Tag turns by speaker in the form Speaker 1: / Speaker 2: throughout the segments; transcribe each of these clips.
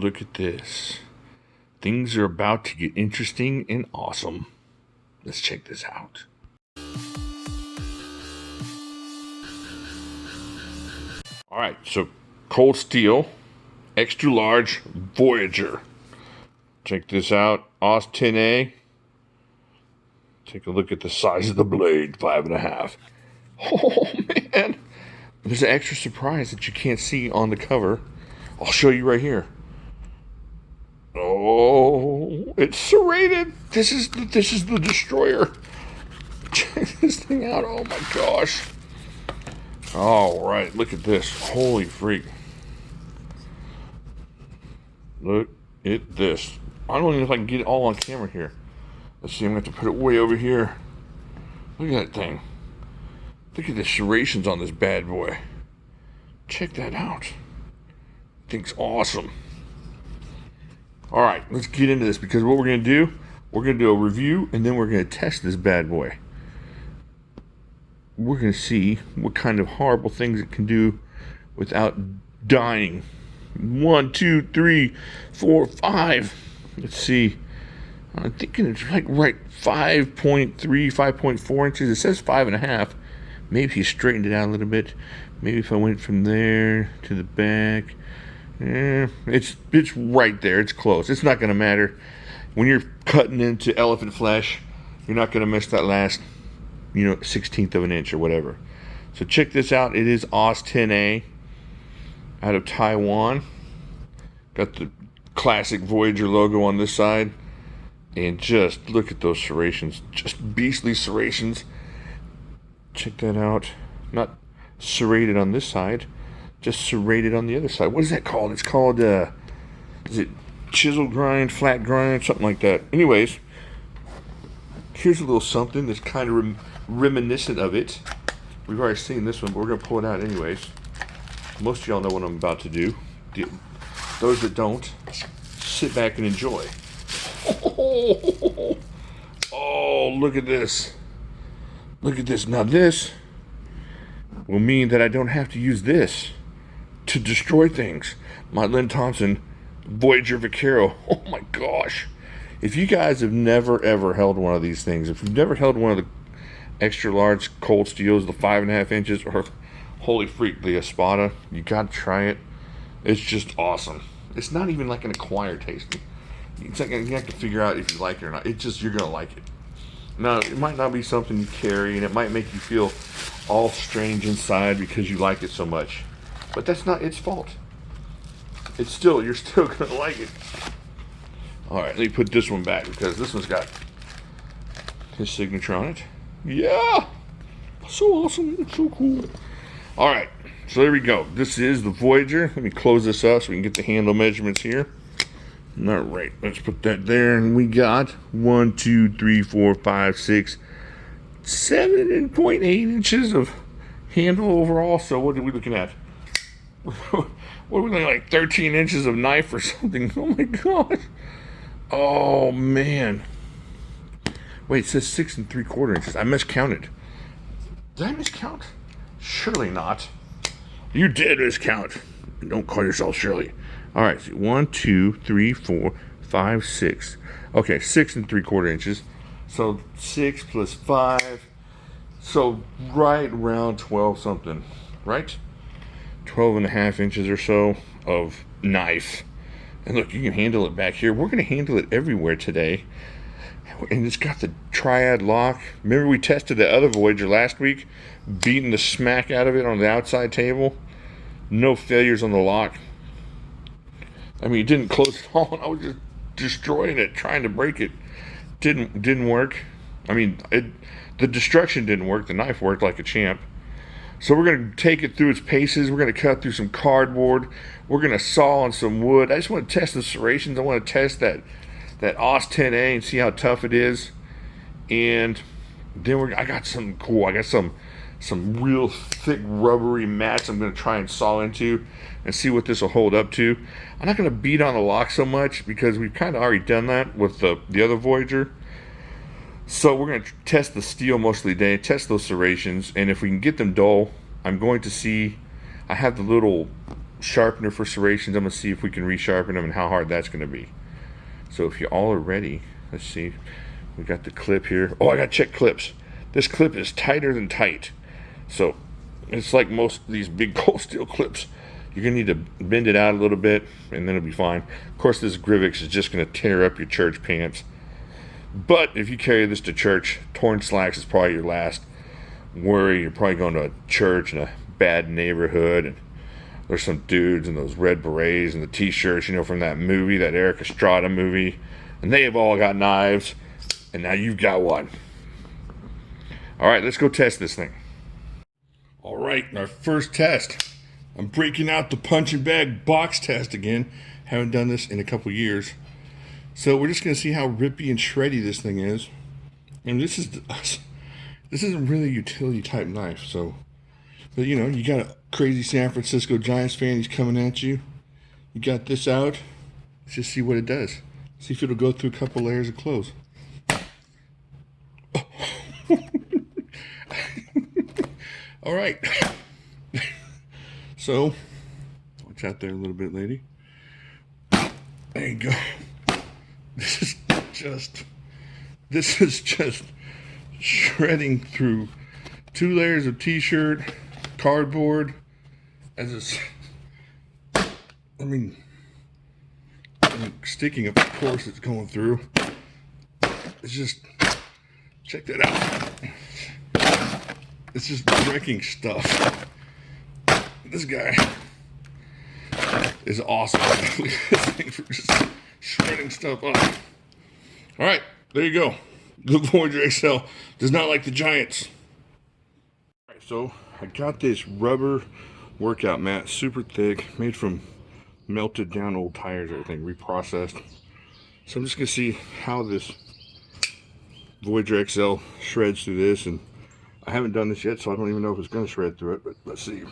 Speaker 1: look at this. Things are about to get interesting and awesome. Let's check this out. Alright, so cold steel, extra large Voyager. Check this out, AUS10A. Take a look at the size of the blade, 5.5. Oh man, there's an extra surprise that you can't see on the cover. I'll show you right here. Oh, it's serrated. This is the destroyer. Check this thing out. Oh my gosh. All right, look at this. Holy freak. Look at this. I don't even know if I can get it all on camera here. Let's see, I'm going to have to put it way over here. Look at that thing. Look at the serrations on this bad boy. Check that out. Thing's awesome. All right, let's get into this, because what we're going to do, we're going to do a review, and then we're going to test this bad boy. We're going to see what kind of horrible things it can do without dying. 1, 2, 3, 4, 5. Let's see. I'm thinking it's like right 5.3, 5.4 inches. It says 5.5. Maybe he straightened it out a little bit. Maybe if I went from there to the back. It's right there. It's close. It's not going to matter. When you're cutting into elephant flesh, you're not going to miss that last, 16th of an inch or whatever. So check this out. It is AUS10A out of Taiwan. Got the classic Voyager logo on this side. And just look at those serrations. Just beastly serrations. Check that out. Not serrated on this side. Just serrated on the other side. What is that called? It's called, is it chisel grind, flat grind, something like that. Anyways, here's a little something that's kind of reminiscent of it. We've already seen this one, but we're going to pull it out anyways. Most of y'all know what I'm about to do. Those that don't, sit back and enjoy. Oh, look at this. Look at this. Now this will mean that I don't have to use this to destroy things. My Lynn Thompson Voyager Vaquero. Oh my gosh. If you guys have never ever held one of these things, if you've never held one of the extra large cold steels, the 5.5 inches, or holy freak, the Espada, you gotta try it. It's just awesome. It's not even like an acquired taste. It's like you have to figure out if you like it or not. It's just, you're gonna like it. Now, it might not be something you carry, and it might make you feel all strange inside because you like it so much. But that's not its fault. It's still, you're still gonna like it. Alright, let me put this one back, because this one's got his signature on it. Yeah! So awesome, so cool. Alright, so there we go. This is the Voyager. Let me close this up so we can get the handle measurements here. Alright, let's put that there, and we got 1, 2, 3, 4, 5, 6, 7.8 inches of handle overall. So what are we looking at? What are we looking at, like 13 inches of knife or something? Oh my gosh. Oh man. Wait, it says 6 3/4 inches. I miscounted. Did I miscount? Surely not. You did miscount. Don't call yourself Shirley. Alright, so 1, 2, 3, 4, 5, 6. Okay, 6 3/4 inches. So 6 plus 5. So right around 12 something. Right? 12.5 inches or so of knife. And look, you can handle it back here. We're going to handle it everywhere today. And it's got the triad lock. Remember we tested the other Voyager last week? Beating the smack out of it on the outside table. No failures on the lock. I mean, it didn't close at all, and I was just destroying it, trying to break it. Didn't work. I mean, the destruction didn't work. The knife worked like a champ. So we're going to take it through its paces. We're going to cut through some cardboard. We're going to saw on some wood. I just want to test the serrations. I want to test that AUS10A and see how tough it is. And then I got something cool. I got some real thick rubbery mats I'm going to try and saw into and see what this will hold up to. I'm not going to beat on the lock so much because we've kind of already done that with the other Voyager. So we're going to test the steel most of the day, test those serrations, and if we can get them dull, I'm going to see, I have the little sharpener for serrations. I'm going to see if we can resharpen them and how hard that's going to be. So if you all are ready, let's see. We got the clip here. Oh, I got to check clips. This clip is tighter than tight. So it's like most of these big cold steel clips. You're going to need to bend it out a little bit, and then it'll be fine. Of course, this Grivix is just going to tear up your church pants. But if you carry this to church, torn slacks is probably your last worry. You're probably going to a church in a bad neighborhood, and there's some dudes in those red berets and the t-shirts, you know, from that movie, that Eric Estrada movie. And they have all got knives, and now you've got one. All right, let's go test this thing. All right, our first test. I'm breaking out the punching bag box test again. Haven't done this in a couple years. So we're just going to see how rippy and shreddy this thing is. And this isn't really a utility type knife, so. But you know, you got a crazy San Francisco Giants fan, he's coming at you. You got this out. Let's just see what it does. See if it'll go through a couple layers of clothes. All right. So, watch out there a little bit, lady. There you go. This is just shredding through 2 layers of t-shirt, cardboard, sticking, of course, it's going through. It's just, check that out. It's just wrecking stuff. This guy is awesome. This thing for just shredding stuff up. All right, there you go. The Voyager XL does not like the Giants. All right, so I got this rubber workout mat, super thick, made from melted down old tires, everything reprocessed. So I'm just gonna see how this Voyager XL shreds through this, and I haven't done this yet, so I don't even know if it's gonna shred through it, but let's see.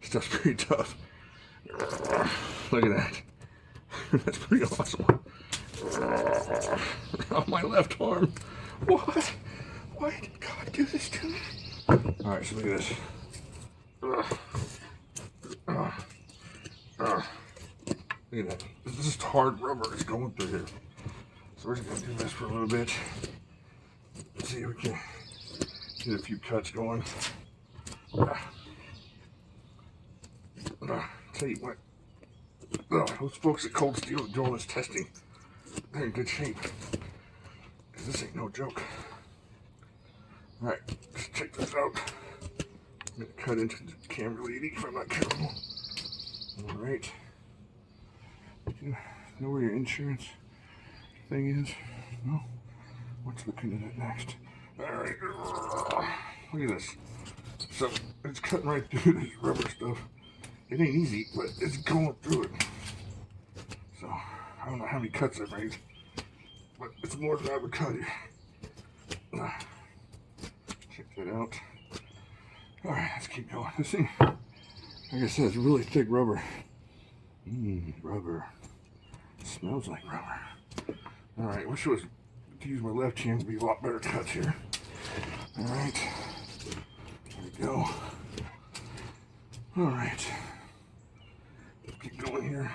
Speaker 1: Stuff's pretty tough. Look at that. That's pretty awesome. On my left arm. What? Why did God do this to me? Alright, so look at this. Look at that. This is just hard rubber is going through here. So we're just going to do this for a little bit. Let's see if we can get a few cuts going. Tell you what, those folks at Cold Steel doing all this testing, they're in good shape. Because this ain't no joke. Alright, let's check this out. I'm going to cut into the camera lady if I'm not careful. Alright. Do you know where your insurance thing is? No? What's looking at it next? Alright. Look at this. So, it's cutting right through this rubber stuff. It ain't easy, but it's going through it. So, I don't know how many cuts I've made, but it's more than I would cut here. Check that out. Alright, let's keep going. This thing, like I said, it's really thick rubber. Rubber. It smells like rubber. Alright, wish I was to use my left hand to be a lot better cuts here. Alright. There we go. Alright. Keep going here.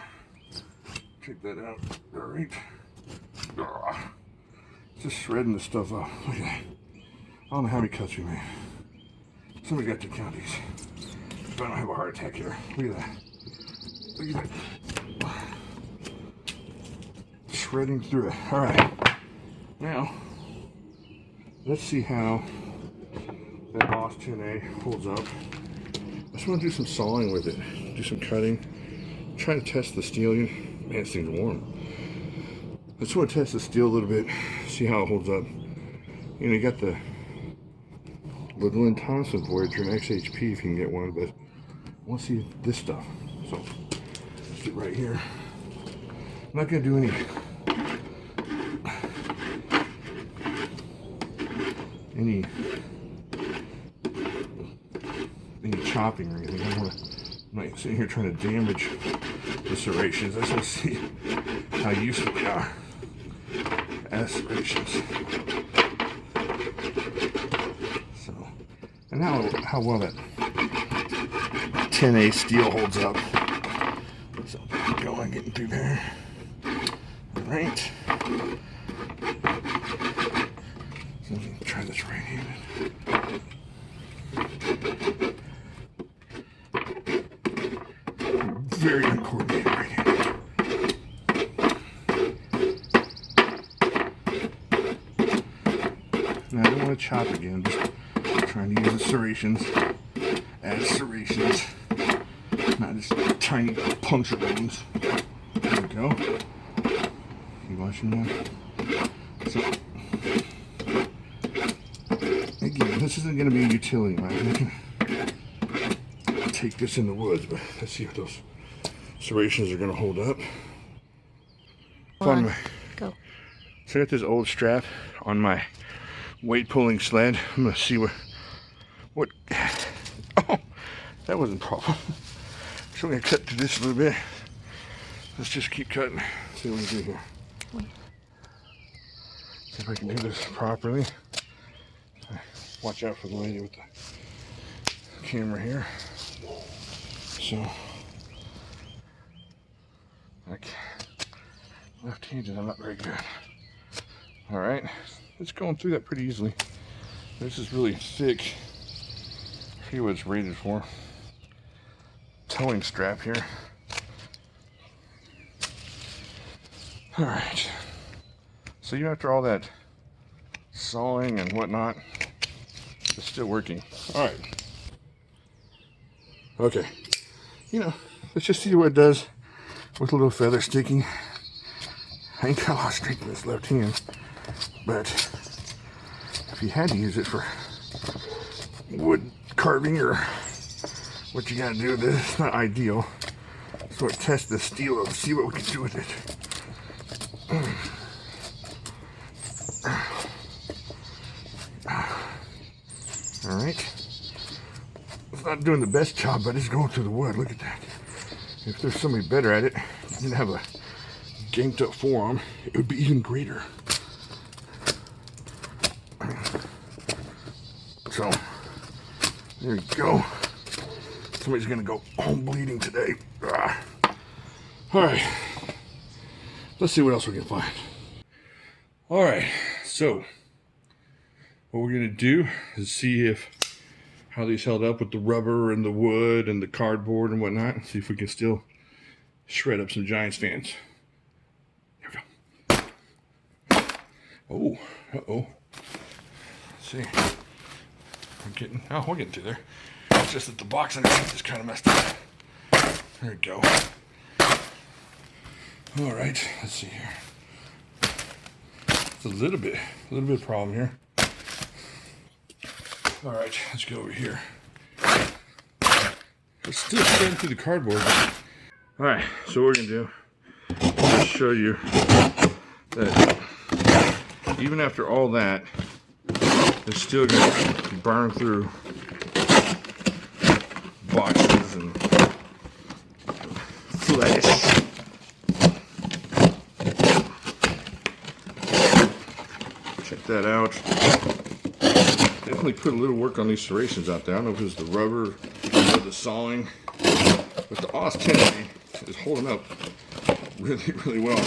Speaker 1: Check that out. Alright. Just shredding this stuff up. Look at that. I don't know how many cuts we made. Somebody got to count these. If I don't have a heart attack here. Look at that. Look at that. Shredding through it. Alright. Now, let's see how that AUS10A holds up. I just want to do some sawing with it. Do some cutting. Try to test the steel. Man, this thing's warm. I just want to test the steel a little bit. See how it holds up. You know, you got the Lynn Thompson Voyager and XHP if you can get one, but I want to see this stuff. So, sit right here. I'm not going to do any chopping or anything. I'm not sitting here trying to damage the serrations. I just want to see how useful they are as serrations. So, and how well that AUS10A steel holds up. So there we go, I'm getting through there. Alright. So I'm going to try this right-handed. Very uncoordinated right-handed. Now I don't want to chop again, just trying to use the serrations as serrations, not just tiny puncture wounds. There we go. You watching that? So, again, this isn't going to be a utility knife. I can take this in the woods, but let's see if those serrations are going to hold up.
Speaker 2: Go.
Speaker 1: So I got this old strap on my weight pulling sled. I'm going to see what oh, that wasn't a problem. So I'm going to cut through this a little bit. Let's just keep cutting. See what we can do here. See if I can do this properly. Watch out for the lady with the camera here. So, like, left-handed, I'm not very good. All right, it's going through that pretty easily. This is really thick. I forget what it's rated for. Towing strap here. All right. So you, after all that sawing and whatnot, it's still working. All right. Okay. You know, let's just see what it does with a little feather sticking. I ain't got a lot of strength in this left hand, but if you had to use it for wood carving or what you gotta do with this, it's not ideal. So I test the steel and see what we can do with it. All right. It's not doing the best job, but it's going through the wood. Look at that. If there's somebody better at it, didn't have a ganked up forearm, it would be even greater. So, there you go. Somebody's gonna go home bleeding today. All right. Let's see what else we can find. All right. So, what we're gonna do is see how these held up with the rubber and the wood and the cardboard and whatnot. See if we can still shred up some Giants fans. Here we go. Oh, uh-oh. Let's see. We're getting through there. It's just that the box underneath is kind of messed up. There we go. All right, let's see here. It's a little bit of problem here. All right, let's go over here. It's still shredding through the cardboard. All right, so what we're gonna do, I'll just show you that even after all that, it's still gonna burn through boxes and flesh. Check that out. Definitely put a little work on these serrations out there. I don't know if it was the rubber or the sawing, but the AUS10A is holding up really, really well.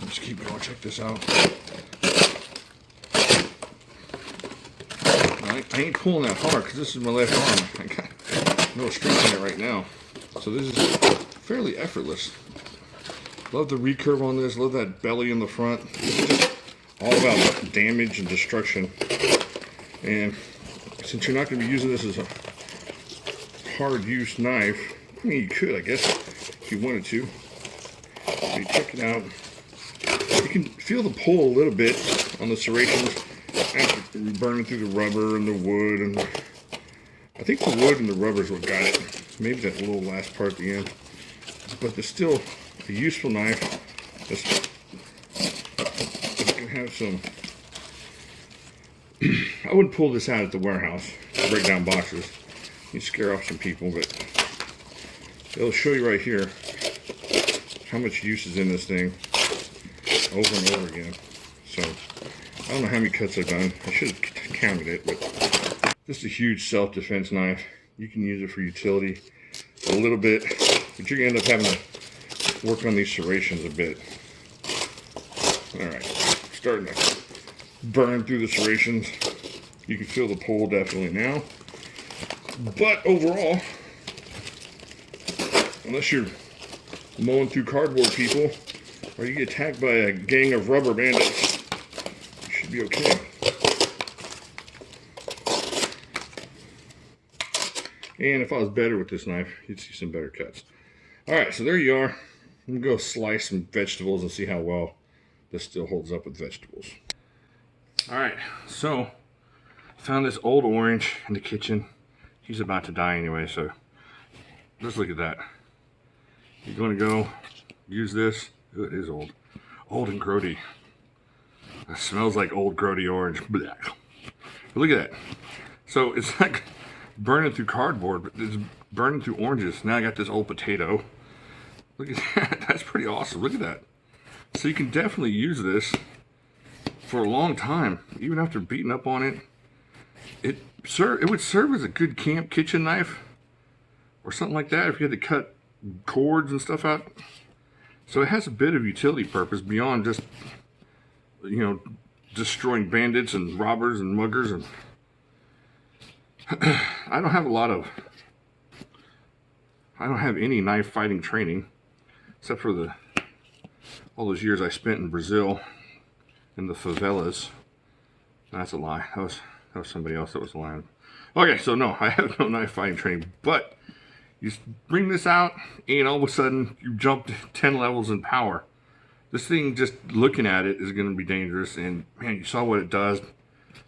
Speaker 1: Let's keep going. Check this out. I ain't pulling that hard because this is my left arm. I got no strength in it right now. So this is fairly effortless. Love the recurve on this. Love that belly in the front. This is just all about damage and destruction. And since you're not going to be using this as a hard use knife, I mean, you could, I guess, if you wanted to. So you check it out. You can feel the pull a little bit on the serrations after burning through the rubber and the wood. And I think the wood and the rubber is what got it. Maybe that little last part at the end. But it's still a useful knife. It's going to have some... I wouldn't pull this out at the warehouse to break down boxes. You'd scare off some people, but it'll show you right here how much use is in this thing over and over again. So I don't know how many cuts I've done. I should have counted it, but just a huge self-defense knife. You can use it for utility a little bit, but you're going to end up having to work on these serrations a bit. Alright, starting to burn through the serrations. You can feel the pull definitely now. But overall, unless you're mowing through cardboard people, or you get attacked by a gang of rubber bandits, you should be okay. And if I was better with this knife, you'd see some better cuts. Alright, so there you are. I'm going to go slice some vegetables and see how well this still holds up with vegetables. Alright, so found this old orange in the kitchen. He's about to die anyway, so just look at that. You're going to go use this. Ooh, it is old. Old and grody. It smells like old grody orange. Blah. But look at that. So it's like burning through cardboard, but it's burning through oranges. Now I got this old potato. Look at that. That's pretty awesome. Look at that. So you can definitely use this for a long time, even after beating up on it. It would serve as a good camp kitchen knife or something like that if you had to cut cords and stuff out. So it has a bit of utility purpose beyond just, you know, destroying bandits and robbers and muggers. And I don't have any knife fighting training except for all those years I spent in Brazil in the favelas. That's a lie. That was somebody else that was lying. Okay, so no, I have no knife fighting training, but you bring this out and all of a sudden you jump 10 levels in power. This thing, just looking at it, is going to be dangerous. And man, you saw what it does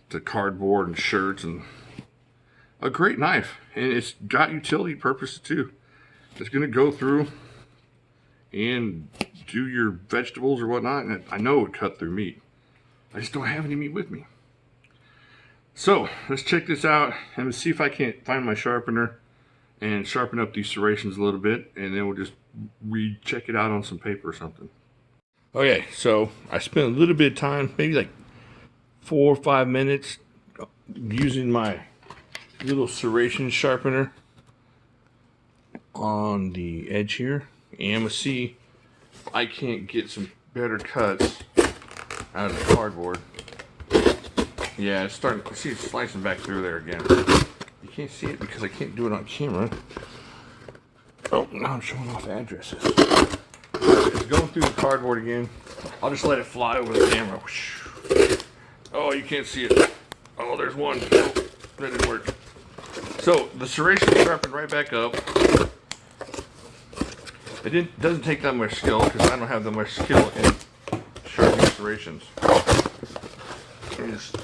Speaker 1: to cardboard and shirts. And a great knife, and it's got utility purposes too. It's going to go through and do your vegetables or whatnot. And I know it would cut through meat. I just don't have any meat with me. So let's check this out and see if I can't find my sharpener and sharpen up these serrations a little bit, and then we'll just recheck it out on some paper or something. Okay, so I spent a little bit of time, maybe like 4 or 5 minutes, using my little serration sharpener on the edge here, and I'm gonna see if I can't get some better cuts out of the cardboard. Yeah, it's starting to see it slicing back through there again. You can't see it because I can't do it on camera. Oh, now I'm showing off addresses. It's going through the cardboard again. I'll just let it fly over the camera. Oh, you can't see it. Oh, there's one. Oh, that didn't work. So the serration sharpened right back up. It doesn't take that much skill because I don't have that much skill in sharpening serrations. Let me just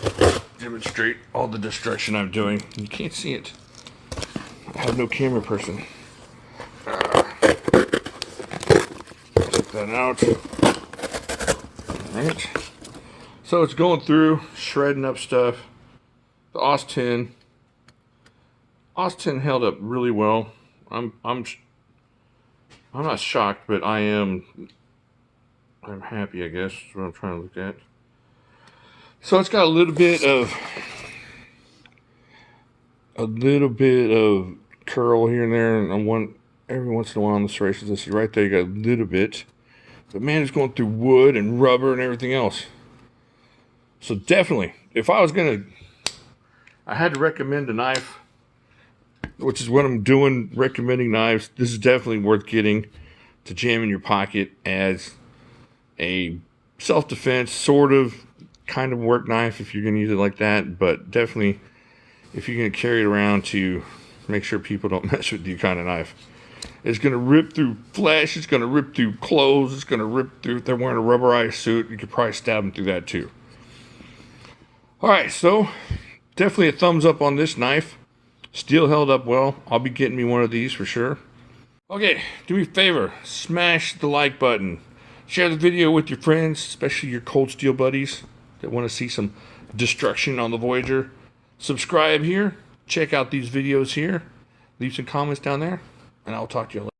Speaker 1: demonstrate all the destruction I'm doing. You can't see it. I have no camera person. Check that out. Alright. So it's going through, shredding up stuff. The AUS10 held up really well. I'm not shocked, but I'm happy, I guess, is what I'm trying to look at. So it's got a little bit of curl here and there, and every once in a while on the serrations. I see right there you got a little bit, but man, it's going through wood and rubber and everything else. So definitely, if I had to recommend a knife, which is what I'm doing, recommending knives. This is definitely worth getting to jam in your pocket as a self-defense sort of kind of work knife if you're going to use it like that, but definitely if you're going to carry it around to make sure people don't mess with you kind of knife. It's going to rip through flesh, it's going to rip through clothes, it's going to rip through, if they're wearing a rubberized suit, you could probably stab them through that too. Alright, so definitely a thumbs up on this knife. Still held up well. I'll be getting me one of these for sure. Okay, do me a favor, smash the like button. Share the video with your friends, especially your cold steel buddies that want to see some destruction on the Voyager. Subscribe here, check out these videos here, leave some comments down there, and I'll talk to you later.